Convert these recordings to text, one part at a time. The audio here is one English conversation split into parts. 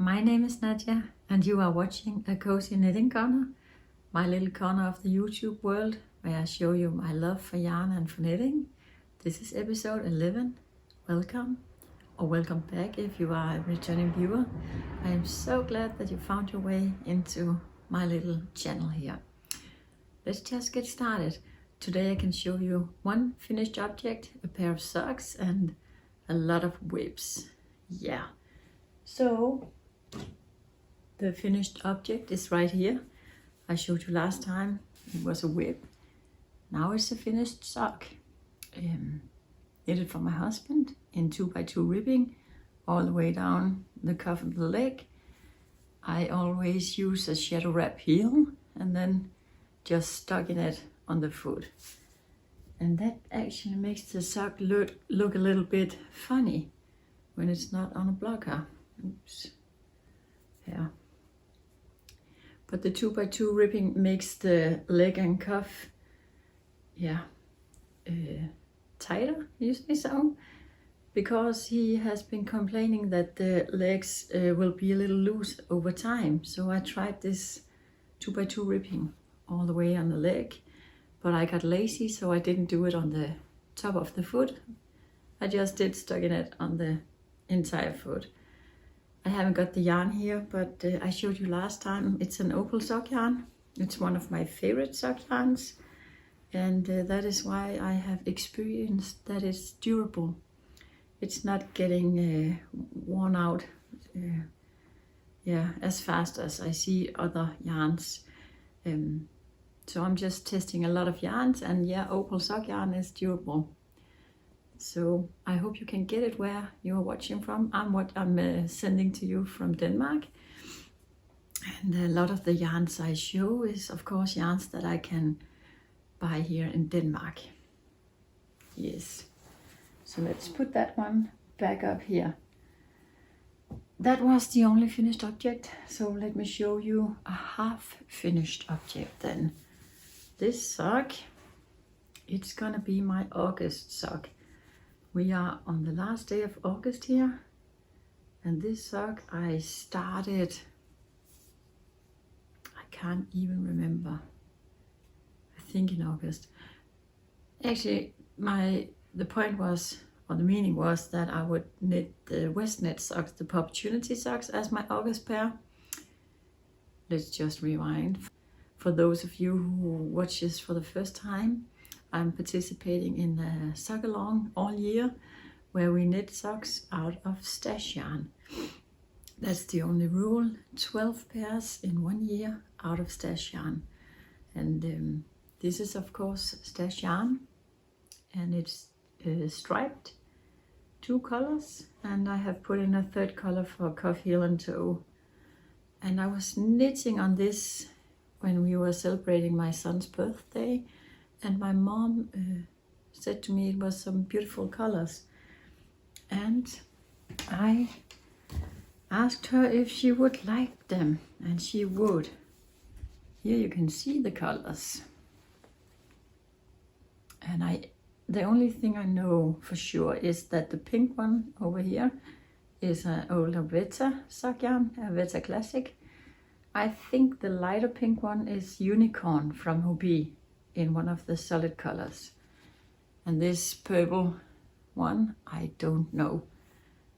My name is Nadia and you are watching a cozy knitting corner, my little corner of the YouTube world where I show you my love for yarn and for knitting. This is episode 11. Welcome, or welcome back if you are a returning viewer. I am so glad that you found your way into my little channel here. Let's just get started. Today I can show you one finished object, a pair of socks and a lot of whips. Yeah, so the finished object is right here. I showed you last time it was a whip. Now it's a finished sock. Knitted for my husband in 2x2 ribbing all the way down the cuff of the leg. I always use a shadow wrap heel and then just stucking it on the foot. And that actually makes the sock look a little bit funny when it's not on a blocker. Oops. Yeah. But the 2x2 ribbing makes the leg and cuff, tighter, you say so, because he has been complaining that the legs will be a little loose over time. So I tried this 2x2 ribbing all the way on the leg, but I got lazy, so I didn't do it on the top of the foot. I just did stucking it on the entire foot. I haven't got the yarn here, but I showed you last time. It's an opal sock yarn. It's one of my favorite sock yarns, and that is why I have experienced that it's durable. It's not getting worn out as fast as I see other yarns. So I'm just testing a lot of yarns, and opal sock yarn is durable. So I hope you can get it where you're watching from. I'm sending to you from Denmark. And a lot of the yarns I show is of course yarns that I can buy here in Denmark. Yes. So let's put that one back up here. That was the only finished object. So let me show you a half finished object then. This sock, it's gonna be my August sock. We are on the last day of August here, and this sock I started, I can't even remember, I think in August. Actually, the point was, or the meaning was, that I would knit the Westknits socks, the popportunity socks, as my August pair. Let's just rewind. For those of you who watch this for the first time, I'm participating in the sockalong all year, where we knit socks out of stash yarn. That's the only rule, 12 pairs in 1 year out of stash yarn. And this is of course stash yarn, and it's striped, 2 colors, and I have put in a third color for cuff, heel and toe. And I was knitting on this when we were celebrating my son's birthday, and my mom said to me it was some beautiful colors, and I asked her if she would like them, and she would. Here you can see the colors, and the only thing I know for sure is that the pink one over here is an older Veta sock yarn, a Veta Classic. I think the lighter pink one is Unicorn from Hobby, in one of the solid colors. And this purple one, I don't know.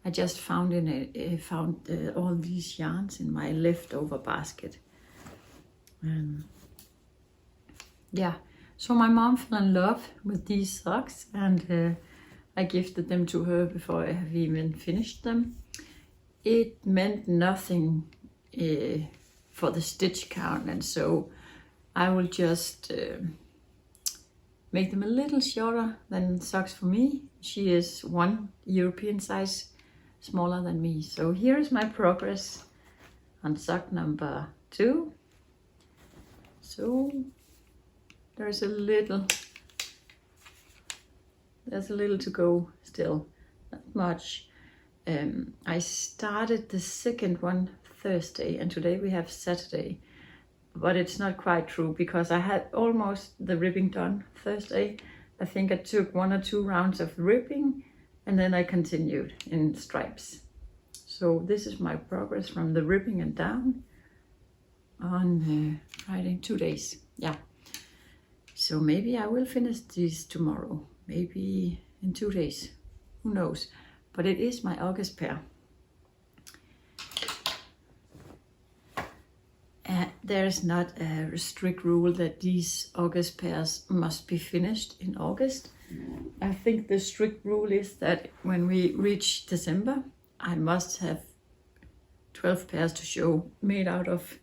I just found all these yarns in my leftover basket. So my mom fell in love with these socks, and I gifted them to her before I have even finished them. It meant nothing for the stitch count, and so I will just make them a little shorter than socks for me. She is 1 European size smaller than me. So here is my progress on sock number 2. So there's a little to go still, not much. I started the second one Thursday, and today we have Saturday. But it's not quite true, because I had almost the ribbing done Thursday. I think I took 1 or 2 rounds of ribbing, and then I continued in stripes. So this is my progress from the ripping and down on Friday, 2 days. Yeah. So maybe I will finish this tomorrow, maybe in 2 days, who knows. But it is my August pair. There is not a strict rule that these August pairs must be finished in August. I think the strict rule is that when we reach December, I must have 12 pairs to show made out of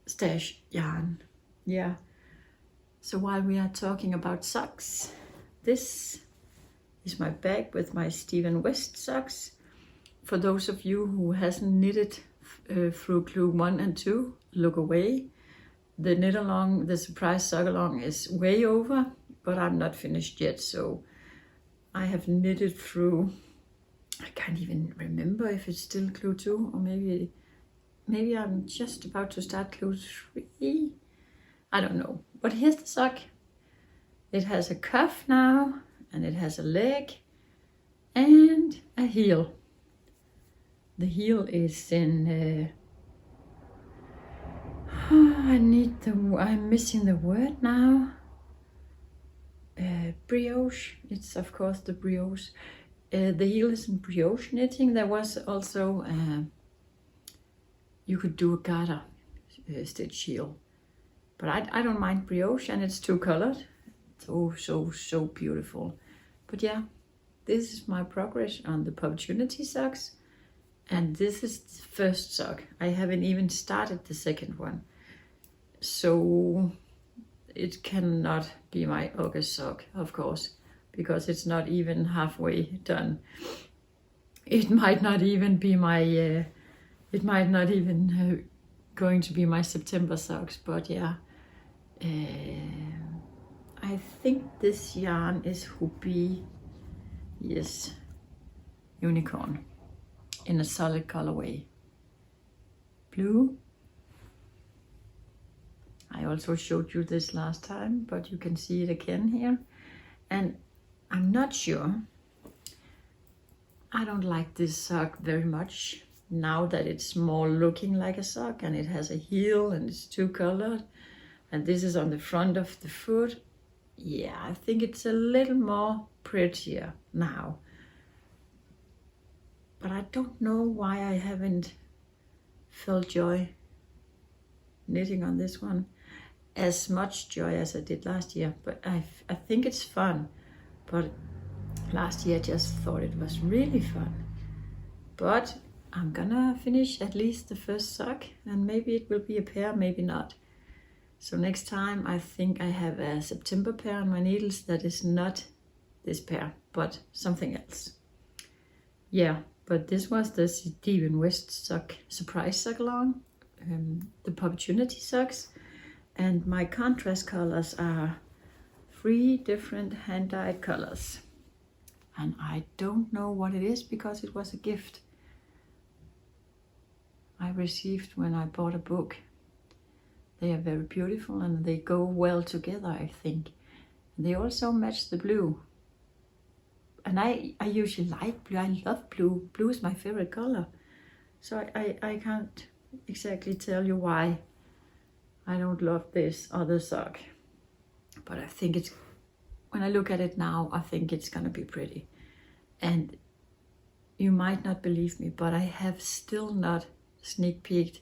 stash yarn. Yeah. So while we are talking about socks, this is my bag with my Steven West socks. For those of you who hasn't knitted through clue 1 and 2, look away. The knit-along, the surprise sock-along is way over, but I'm not finished yet. So I have knitted through, I can't even remember if it's still clue 2 or maybe I'm just about to start clue 3. I don't know. But here's the sock. It has a cuff now, and it has a leg and a heel. The heel is in I'm missing the word now. Brioche. It's of course the brioche. The heel is in brioche knitting. There was also you could do a garter stitch heel, but I don't mind brioche, and it's 2-colored. So beautiful. But yeah, this is my progress on the Popportunity socks, and this is the first sock. I haven't even started the second one, so it cannot be my August sock, of course, because it's not even halfway done. It might not even be my going to be my September socks, but yeah. I think this yarn is Hubi, yes, Unicorn, in a solid colorway. Blue. I also showed you this last time, but you can see it again here. And I'm not sure. I don't like this sock very much now that it's more looking like a sock, and it has a heel and it's 2-colored. And this is on the front of the foot. Yeah, I think it's a little more prettier now. But I don't know why I haven't felt joy knitting on this one. As much joy as I did last year. But I think it's fun. But last year I just thought it was really fun. But I'm gonna finish at least the first sock, and maybe it will be a pair, maybe not. So next time I think I have a September pair on my needles that is not this pair, but something else. Yeah, but this was the Steven West sock, surprise sock along, the Popportunity socks. And my contrast colors are 3 different hand-dyed colors. And I don't know what it is because it was a gift I received when I bought a book. They are very beautiful and they go well together, I think. They also match the blue. And I usually like blue. I love blue. Blue is my favorite color. So I can't exactly tell you why I don't love this other sock. But I think it's, when I look at it now, I think it's gonna be pretty. And you might not believe me, but I have still not sneak peeked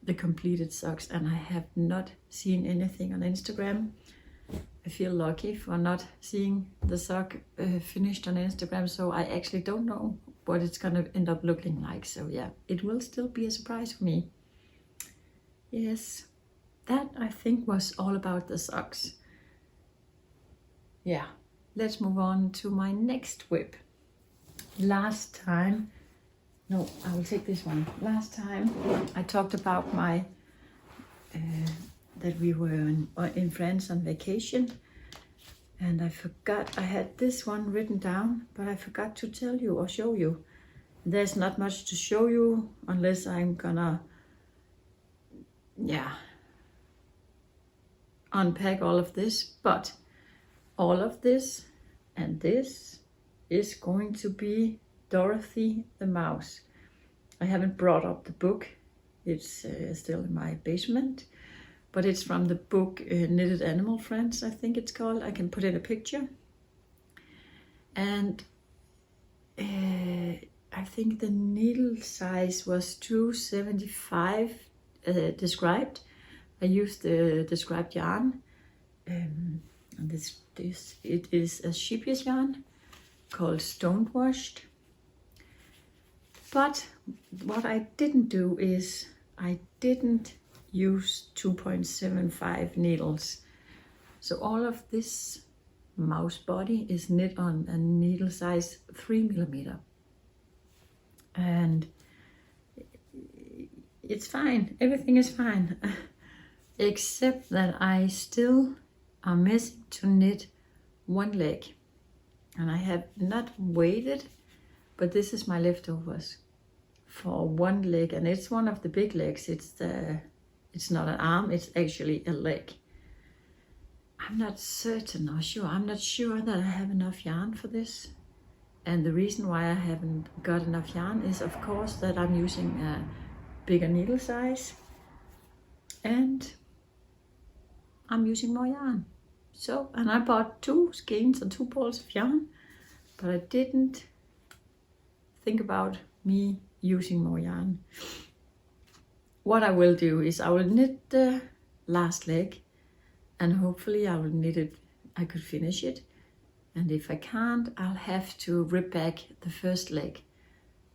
the completed socks, and I have not seen anything on Instagram. I feel lucky for not seeing the sock finished on Instagram, so I actually don't know what it's gonna end up looking like. So yeah, it will still be a surprise for me. Yes, that I think was all about the socks. Yeah, let's move on to my next whip. Last time, no, I will take this one. Last time I talked about my, that we were in France on vacation, and I forgot, I had this one written down, but I forgot to tell you or show you. There's not much to show you unless I'm gonna, yeah, unpack all of this, but all of this and this is going to be Dorothy the mouse. I haven't brought up the book. It's still in my basement, but it's from the book Knitted Animal Friends, I think it's called. I can put in a picture. And I think the needle size was 275 described. I used the described yarn. And it is a sheepish yarn called Stone Washed. But what I didn't do is I didn't use 2.75 needles. So all of this mouse body is knit on a needle size 3mm. And it's fine, everything is fine. Except that I still am missing to knit one leg. And I have not waited, but this is my leftovers for one leg, and it's one of the big legs. It's not an arm, it's actually a leg. I'm not certain or sure. I'm not sure that I have enough yarn for this. And the reason why I haven't got enough yarn is, of course, that I'm using a bigger needle size and I'm using more yarn. So, and I bought 2 skeins and 2 balls of yarn, but I didn't think about me using more yarn. What I will do is I will knit the last leg, and hopefully I will knit it, I could finish it. And if I can't, I'll have to rip back the first leg.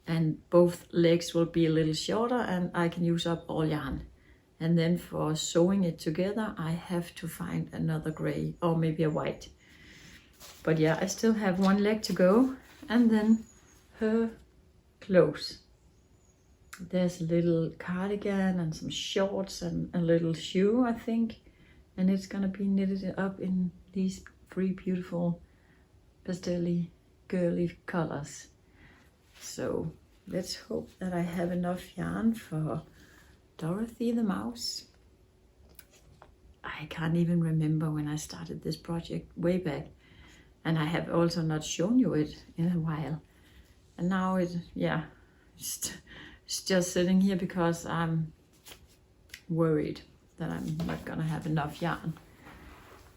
And both legs will be a little shorter and I can use up all yarn. And then for sewing it together, I have to find another gray or maybe a white. But yeah, I still have one leg to go. And then her clothes. There's a little cardigan and some shorts and a little shoe, I think. And it's gonna be knitted up in these 3 beautiful pastel-y, girly colors. So let's hope that I have enough yarn for Dorothy the mouse. I can't even remember when I started this project way back. And I have also not shown you it in a while. And now it's just sitting here because I'm worried that I'm not gonna have enough yarn.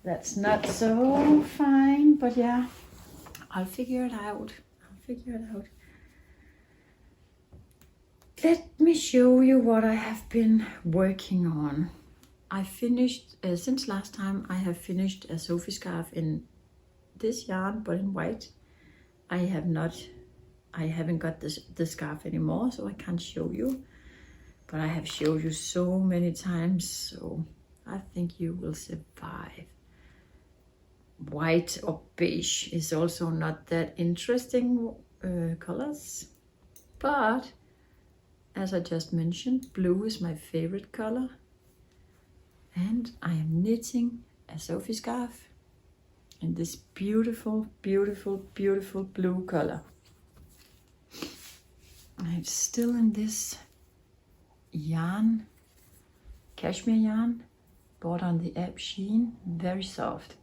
That's not so fine, but yeah, I'll figure it out. Let me show you what I have been working on. I finished, since last time, I have finished a Sophie scarf in this yarn, but in white. I haven't got the scarf anymore, so I can't show you. But I have showed you so many times, so I think you will survive. White or beige is also not that interesting colors, but as I just mentioned, blue is my favorite color. And I am knitting a Sophie scarf in this beautiful, beautiful, beautiful blue color. And it's still in this yarn, cashmere yarn, bought on the app Shein, very soft.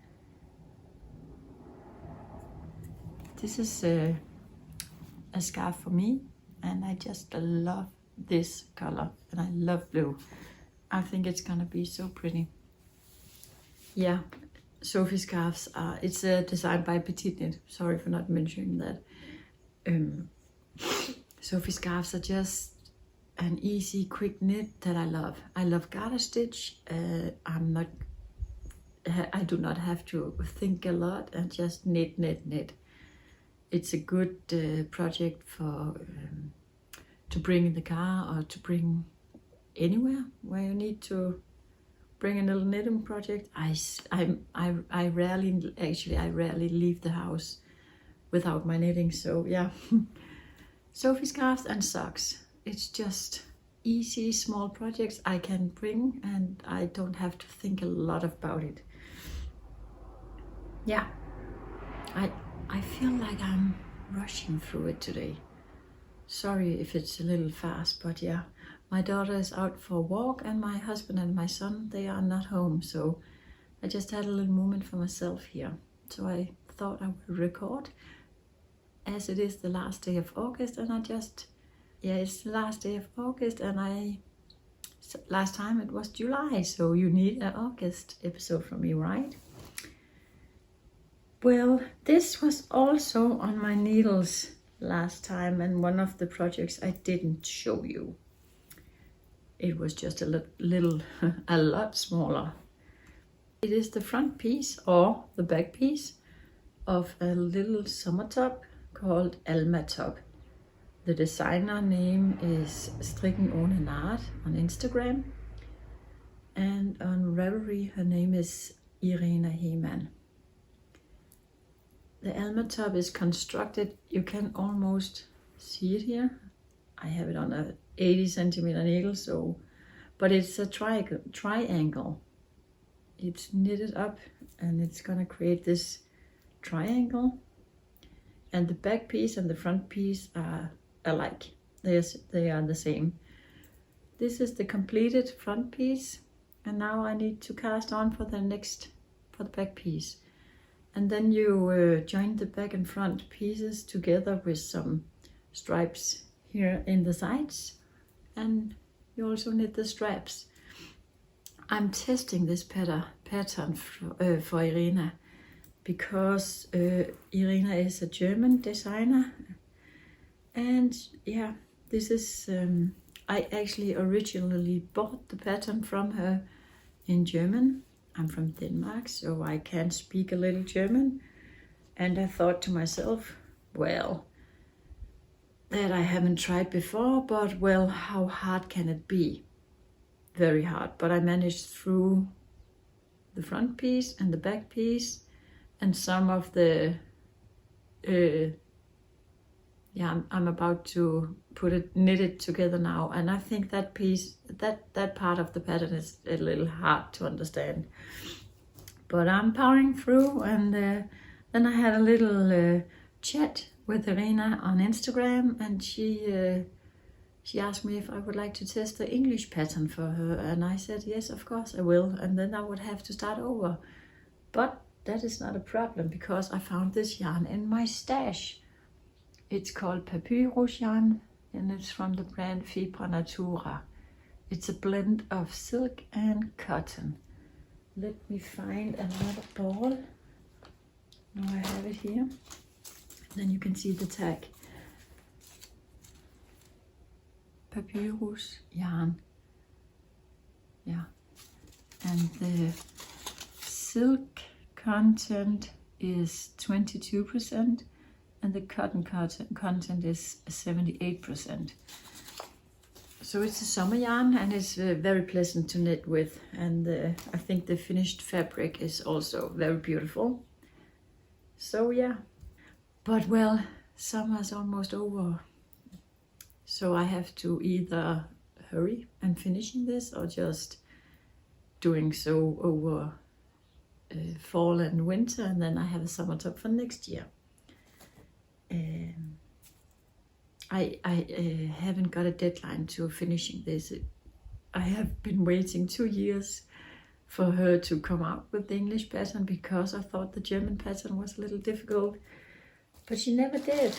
This is a scarf for me, and I just love this color, and I love blue. I think it's gonna be so pretty. Yeah, Sophie scarves are, it's designed by PetiteKnit. Sorry for not mentioning that. Sophie scarves are just an easy, quick knit that I love. I love garter stitch. I do not have to think a lot and just knit. It's a good project for to bring in the car or to bring anywhere where you need to bring a little knitting project. I rarely leave the house without my knitting. So yeah, Sophie scarves and socks. It's just easy, small projects I can bring, and I don't have to think a lot about it. Yeah, I feel like I'm rushing through it today. Sorry if it's a little fast, but yeah, my daughter is out for a walk and my husband and my son, they are not home. So I just had a little moment for myself here. So I thought I would record as it is the last day of August, and I just yeah, it's the last day of August, and last time it was July, so you need an August episode from me, right? Well, this was also on my needles last time, and one of the projects I didn't show you. It was just a little, a lot smaller. It is the front piece or the back piece of a little summer top called ALMATop. The designer name is Strikken ohne Naht on Instagram, and on Ravelry her name is Irina Heemann. The ALMATop is constructed, you can almost see it here. I have it on a 80 centimeter needle, but it's a triangle. It's knitted up and it's gonna create this triangle, and the back piece and the front piece are alike. They are the same. This is the completed front piece, and now I need to cast on for the back piece. And then you join the back and front pieces together with some stripes here in the sides, and you also knit the straps. I'm testing this pattern for Irina because Irina is a German designer, and yeah, this is I actually originally bought the pattern from her in German. I'm from Denmark, so I can speak a little German, and I thought to myself, well, that I haven't tried before, but well, how hard can it be? Very hard, but I managed through the front piece and the back piece and some of the I'm about to knit it together now, and I think that piece, that part of the pattern is a little hard to understand, but I'm powering through. And then I had a little chat with Irina on Instagram, and she asked me if I would like to test the English pattern for her, and I said yes, of course I will, and then I would have to start over, but that is not a problem because I found this yarn in my stash. It's called papyrus yarn, and it's from the brand Fibra Natura. It's a blend of silk and cotton. Let me find another ball. Now I have it here. Then you can see the tag. Papyrus yarn. Yeah. And the silk content is 22%. And the cotton content is 78%. So it's a summer yarn, and it's very pleasant to knit with, and I think the finished fabric is also very beautiful. So yeah, but well, summer's almost over, so I have to either hurry and finishing this or just doing so over fall and winter, and then I have a summer top for next year. I haven't got a deadline to finishing this. I have been waiting 2 years for her to come out with the English pattern because I thought the German pattern was a little difficult, but she never did.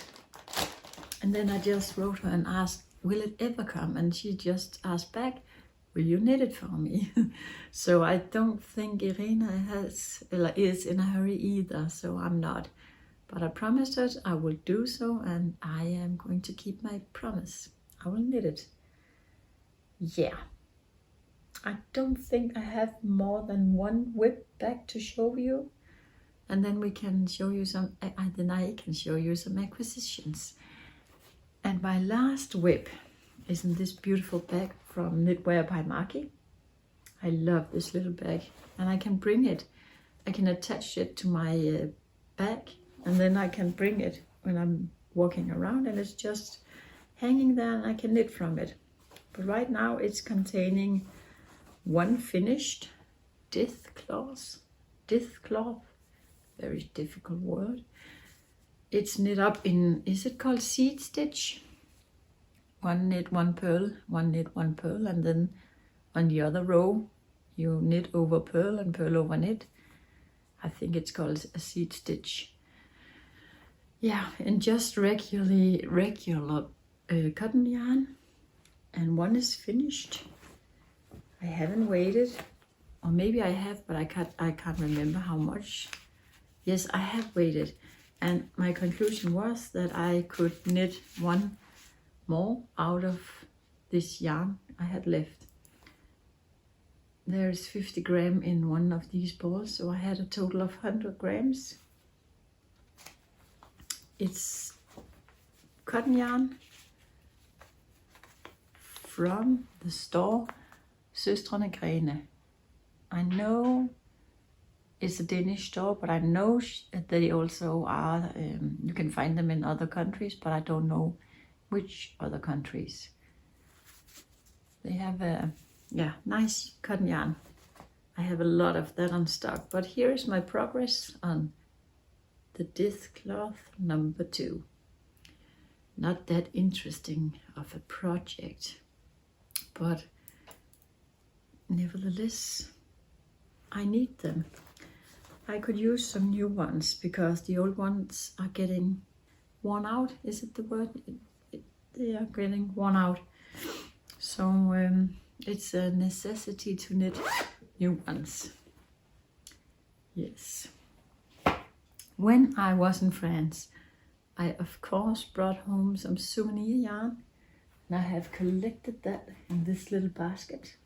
And then I just wrote her and asked, will it ever come? And she just asked back, will you knit it for me? So I don't think Irina is in a hurry either, so I'm not. But I promised her I will do so, and I am going to keep my promise. I will knit it. Yeah. I don't think I have more than one whip back to show you. And then we can show you some, then I can show you some acquisitions. And my last whip is in this beautiful bag from Knitwear by Maki. I love this little bag, and I can bring it. I can attach it to my bag, and then I can bring it when I'm walking around, and it's just hanging there, and I can knit from it. But right now it's containing one finished Discloth, very difficult word. It's knit up in, is it called seed stitch? One knit, one purl, one knit, one purl, and then on the other row you knit over purl and purl over knit. I think it's called a seed stitch. Yeah, and just regular cotton yarn, and one is finished. I haven't waited, or maybe I have, but I can't remember how much. Yes, I have waited, and my conclusion was that I could knit one more out of this yarn I had left. There's 50 grams in one of these balls, so I had a total of 100 grams. It's cotton yarn from the store Søstrene Grene. I know it's a Danish store, but I know that they also are, you can find them in other countries, but I don't know which other countries. They have a nice cotton yarn. I have a lot of that on stock, but here is my progress on the Discloth number 2. Not that interesting of a project, but nevertheless, I need them. I could use some new ones because the old ones are getting worn out. Is it the word? They are getting worn out. So it's a necessity to knit new ones. Yes. When I was in France, I of course brought home some souvenir yarn, and I have collected that in this little basket.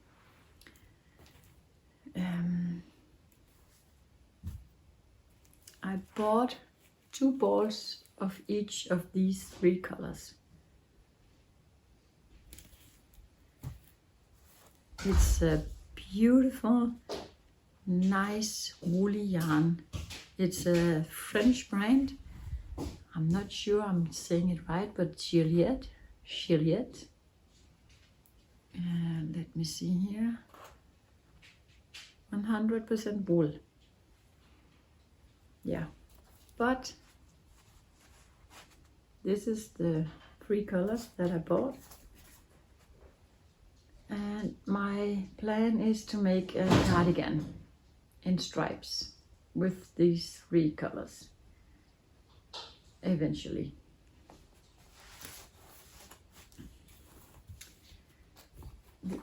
I bought 2 balls of each of these 3 colors. It's a beautiful, nice woolly yarn. It's a French brand. I'm not sure I'm saying it right, but Gilliette. And let me see here. 100% wool. Yeah, but this is the 3 colors that I bought. And my plan is to make a cardigan in stripes with these 3 colors eventually.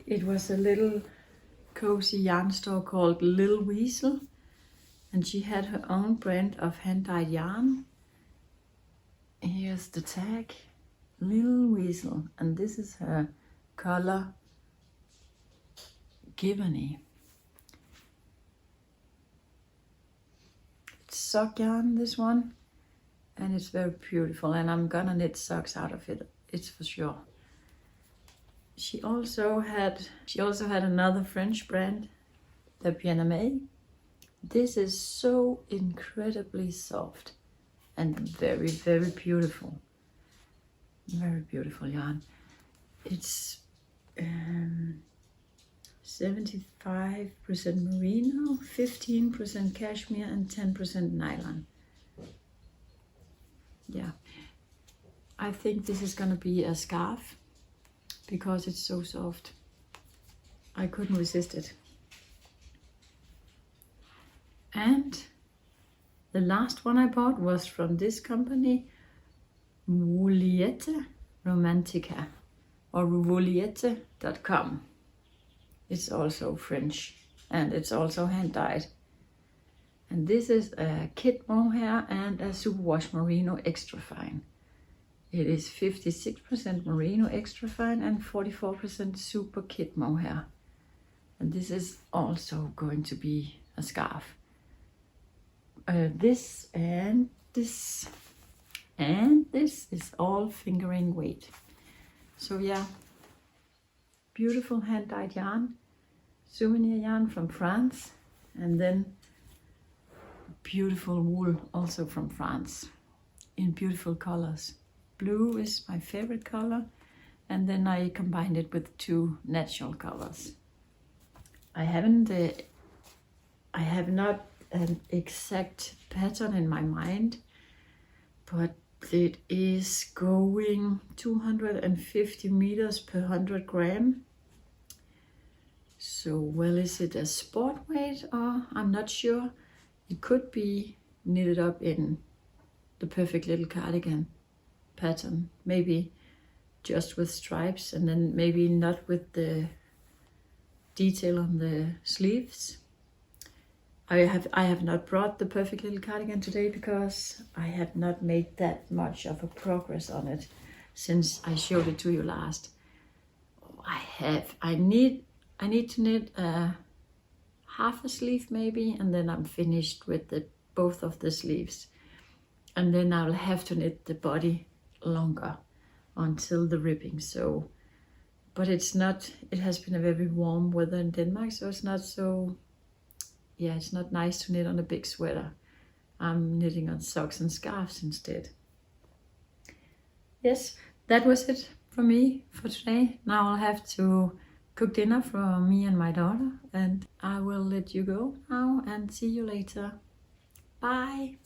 It was a little cozy yarn store called Lil Weasel, and she had her own brand of hand-dyed yarn. Here's the tag, Lil Weasel, and this is her color Givany. It's sock yarn, this one, and it's very beautiful, and I'm gonna knit socks out of it, it's for sure. She also had another French brand, the Bien-Aimé. This is so incredibly soft and very, very beautiful. Very beautiful yarn. It's 75% merino, 15% cashmere, and 10% nylon. Yeah, I think this is gonna be a scarf because it's so soft. I couldn't resist it. And the last one I bought was from this company, Wooliette Romantica, or wooliette.com. It's also French, and it's also hand-dyed. And this is a kit mohair and a superwash merino extra fine. It is 56% merino extra fine and 44% super kit mohair. And this is also going to be a scarf. This and this is all fingering weight. So yeah, beautiful hand-dyed yarn, souvenir yarn from France, and then beautiful wool also from France in beautiful colors. Blue is my favorite color, and then I combined it with 2 natural colors. I have not an exact pattern in my mind, but it is going 250 meters per 100 gram. So, well, is it a sport weight, or I'm not sure. It could be knitted up in the perfect little cardigan pattern, maybe just with stripes, and then maybe not with the detail on the sleeves. I have not brought the perfect little cardigan today because I have not made that much of a progress on it since I showed it to you last. I need to knit half a sleeve maybe, and then I'm finished with both of the sleeves, and then I'll have to knit the body longer until the ribbing. So, but it has been a very warm weather in Denmark, so it's not so, yeah, it's not nice to knit on a big sweater. I'm knitting on socks and scarves instead. Yes, that was it for me for today. Now I'll have to cook dinner for me and my daughter, and I will let you go now and see you later. Bye.